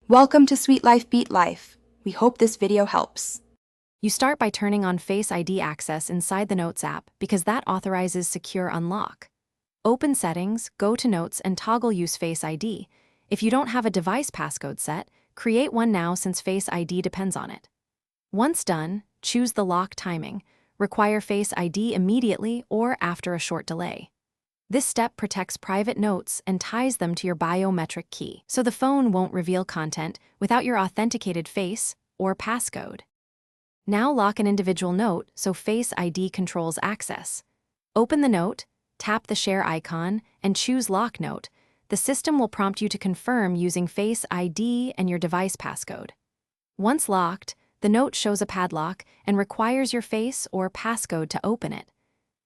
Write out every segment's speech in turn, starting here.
Welcome to Sweet Life Beat Life. We hope this video helps. You start by turning on Face ID access inside the Notes app because that authorizes secure unlock. Open Settings, go to Notes and toggle Use Face ID. If you don't have a device passcode set, create one now since Face ID depends on it. Once done, choose the lock timing. Require Face ID immediately or after a short delay. This step protects private notes and ties them to your biometric key, so the phone won't reveal content without your authenticated face or passcode. Now lock an individual note so Face ID controls access. Open the note, tap the share icon, and choose Lock Note. The system will prompt you to confirm using Face ID and your device passcode. Once locked, the note shows a padlock and requires your face or passcode to open it.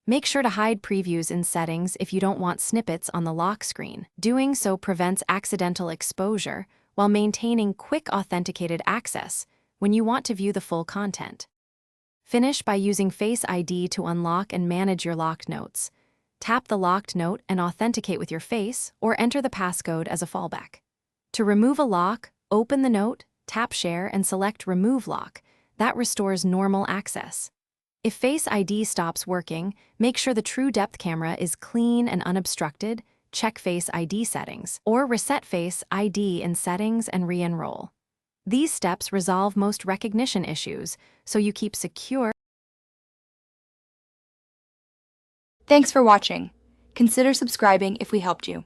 Make sure to hide previews in settings if you don't want snippets on the lock screen. Doing so prevents accidental exposure while maintaining quick authenticated access when you want to view the full content. Finish by using Face ID to unlock and manage your locked notes. Tap the locked note and authenticate with your face or enter the passcode as a fallback. To remove a lock, open the note, tap Share and select Remove Lock. That restores normal access. If Face ID stops working, make sure the true depth camera is clean and unobstructed, check Face ID settings, or reset Face ID in settings and re-enroll. These steps resolve most recognition issues, so you keep secure. Thanks for watching. Consider subscribing if we helped you.